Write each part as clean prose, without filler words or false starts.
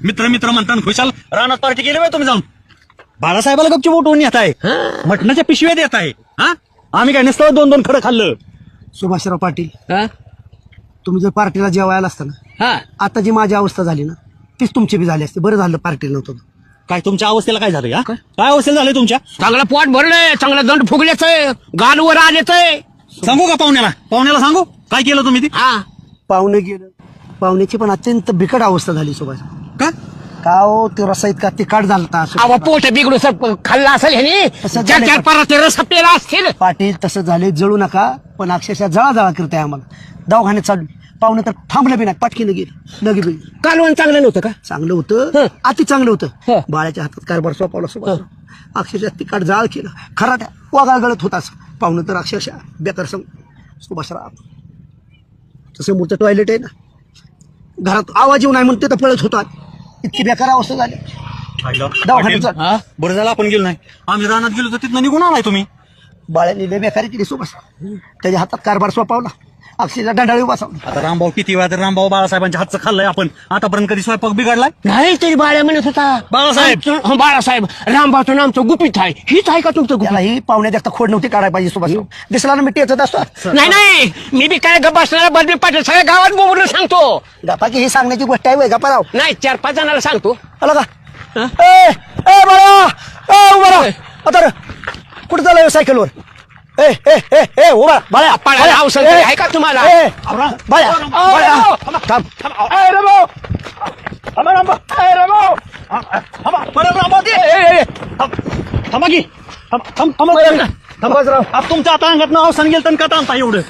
मित्र मित्र म्हणताना खुशाल रानात पार्टी केली बाय तुम्ही जाऊन बाळासाहेबाला गपचूप उठवून येत आहे मटणाच्या पिशव्या देत आहे हा आम्ही काय नसतं 2-2 खडं खाल्लं. सुभाषराव पाटील हा तुम्ही जर पार्टीला जेवायला असता ना हा आता जी माझी अवस्था झाली ना तीच तुमची बी झाली असते. बरं झालं पार्टीला नव्हतं. काय तुमच्या अवस्थेला काय झालं काय अवस्थेला झालंय तुमच्या चांगलं पोट भरलंय चांगलं दंड फुगल्याच गालवर आलेच सांगू का पाहुण्याला सांगू काय केलं तुम्ही ती हा पाहुणे गेलं पाहुण्याची पण अत्यंत बिकट अवस्था झाली सुभाष. का का हो ते रसा इतका तिखट झालता अहो पोट बिघडू खाल्ला असेल ह्यानी असं चार झालं चार का? परत रस पेला असतील. पाटील तसं झाले जळू नका पण अक्षरशः जळाजळा करताय आम्हाला. दवाखान्यात चालू पाहुणे तर थांबलं बी नाही पटकीनं गेलं लगे बी कालवण चांगलं नव्हतं का चांगलं होतं हं. अति चांगलं होतं. हं. बाळाच्या हातात कारभार सोपावला सुभाष. अक्षरशः तिखट जाळ केलं खराट्या वागाळ गळत होताच पाहुणं तर अक्षरशः बेकार सुभाषराव तसं मोठं टॉयलेट आहे ना घरात आवाज येऊ नाही म्हणून ते तर पळत होतात. इतकी बेकार अवस्था झाली. दवाखान्यात जा. हा? बरं झालं आपण गेलो नाही आम्ही रानात गेलो तर तिथनं निघून आलाय तुम्ही. बाळ्यांनी लय बेकारी केली सुभाष. त्याच्या हातात कारभार सोपावला अक्षरशः डंडाळी बसवला. आता रामभाऊ किती वेळा तर रामभाऊ बाळासाहेबांच्या हातचं खाल्लंय आपण आतापर्यंत कधी स्वयंपाक बिघडलाय नाही तरी बाळ्या म्हणत होता बाळासाहेब. आमचं- बाळासाहेब रामभाऊचं नामचं गुपित आहे हीच आहे का तुमचं गुपित? त्याला ही पाहुण्यात जास्त खोड नव्हती काढायला पाहिजे सुभाष. दिसला ना मी टेचत असतो. नाही नाही मी बी काय गप्प असणारा बदली पाटील सगळ्या गावात बोलून सांगतो. गप्पा की ही सांगण्याची गोष्ट आहे वय गप्पा राव नाही 4-5 जणांना सांगतो. आला का ए ए बाळा ए उभा राहा आता कुठं चालला सायकलवर ए ए ए ए उभा बाळा पाण्याला औषध तरी आहे का तुम्हाला? ए बाळा बाळा थांब ए रामभाऊ थांबा रामभाऊ ए रामभाऊ थांबा बरं रामभाऊ थांबा की थांबाच राव अब तुमच्या आता अंगात अवसान गेलं तर का ताणता एवढं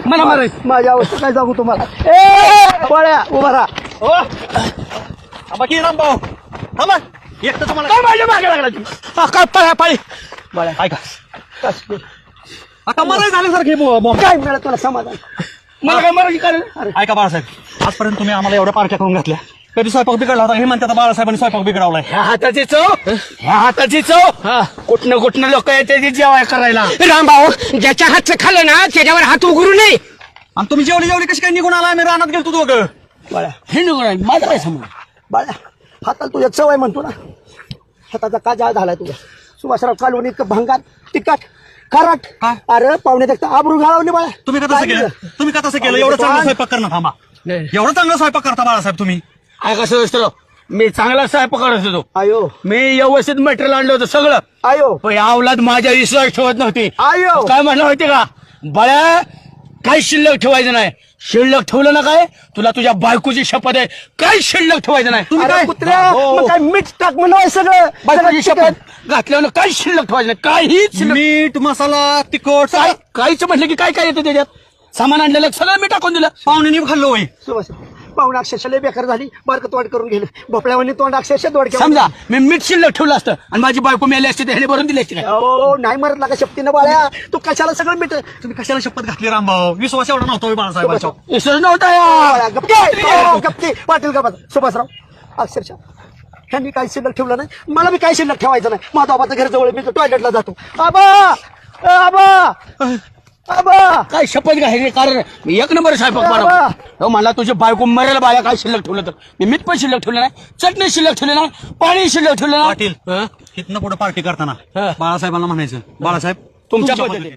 मला मारे माझ्या अवस्था काय सांगू तुम्हाला ए बाळा उभा राहा हो थांबा की रामभाऊ थांबा एकटं तुम्हाला काय माझ्या मागे लागला तुम्ही काय पळा पाळी बाळा ऐका आता मला झाल्यासारखे काय मिळालं तुला समाधान मला काय मारायची कारण ऐका बाळासाहेब आजपर्यंत तुम्ही आम्हाला एवढ्या पार्ट्या करून घातल्या कधी स्वयंपाक बिघडला होता हे म्हणतात बाळासाहेबांनी स्वयंपाक बिघडवलाय. ह्या हाताची चव कुठनं लोक येते जेवाय करायला. रामभाऊ ज्याच्या हातचं खाल्लं ना त्याच्यावर हात उघडू नये. आणि तुम्ही जेवढी कशी काय निघून आला आम्ही रानात गेलो दोघं बाळा हे निघून माझं काय समज बाळा हाताला तुझ्या चवय म्हणतो ना हाताचा का जाळ झालाय तुझा सुभाषराव कालवण इतकं भंगार तिखट खराट काय? अरे पाहुणे देखता आबरू घालवले बाळा तुम्ही का तसं केलं एवढं चांगलं स्वयंपाक करणं थांबा एवढं चांगलं स्वयंपाक करता बाळासाहेब तुम्ही काय कसं असतं मी चांगला स्वयंपाक करत होतो. आयो मी व्यवस्थित मटेरियल आणलं होतं सगळं आयो पण या अवलाद माझ्या विश्वास ठेवत नव्हती. आयो काय म्हणलं होते का बळ्या काही शिल्लक ठेवायचं नाही. शिल्लक ठेवलं ना काय तुला तुझ्या बायकोची शपथ आहे काही शिल्लक ठेवायचं नाही. तुम्ही अरे काय कुत्र्या हो. मग काय मीठ टाक म्हणून सगळं बायकोची शपथ घातल्यावर काही शिल्लक ठेवायचं नाही काहीच शिल्लक मीठ मसाला तिखट काय काहीच म्हटलं की काय काय येतं त्याच्यात सामान आणलेलं सगळं मी टाकून दिलं. पाहुणे खाल्लो होय सुभाष पाहुणे अक्षरशः लय बेकार झाली बारकं तोंड करून गेलं भोपळ्यावानी तोंड अक्षरशः दोडक्या समजा मी मीठ शिल्लक ठेवलं असतं आणि माझी बायको मेली असते ह्याने भरून दिली असते. हो नाही मरत लागा शक्तीनं बाळ्या तू कशाला सगळं मीठ तुम्ही कशाला शपथ घातली रामभाऊ विश्वास एवढा नव्हता होय बाळासाहेबांचा विश्वास नव्हता बाळ्या, यार. गप्पे पाटील गप्पा सुभाषराव अक्षरशः ह्यांनी काही शिल्लक ठेवलं नाही मला बी काही शिल्लक ठेवायचं नाही माझा बाबाचं घर जवळ मी टॉयलेटला जातो आबा आबा आबा काय शपथ घ्यायची कारण मी एक नंबर स्वयंपाक बनवतो. मला तुझी बायको मरेल बाया काय शिल्लक ठेवलं तर मी मीठ पण शिल्लक ठेवलं नाही चटणी शिल्लक ठेवलं नाही पाणी शिल्लक ठेवलं नाही. पाटील हं? इथनं पुढे पार्टी करताना हं. बाळासाहेबांना म्हणायचं बाळासाहेब तुमच्या पद्धतीने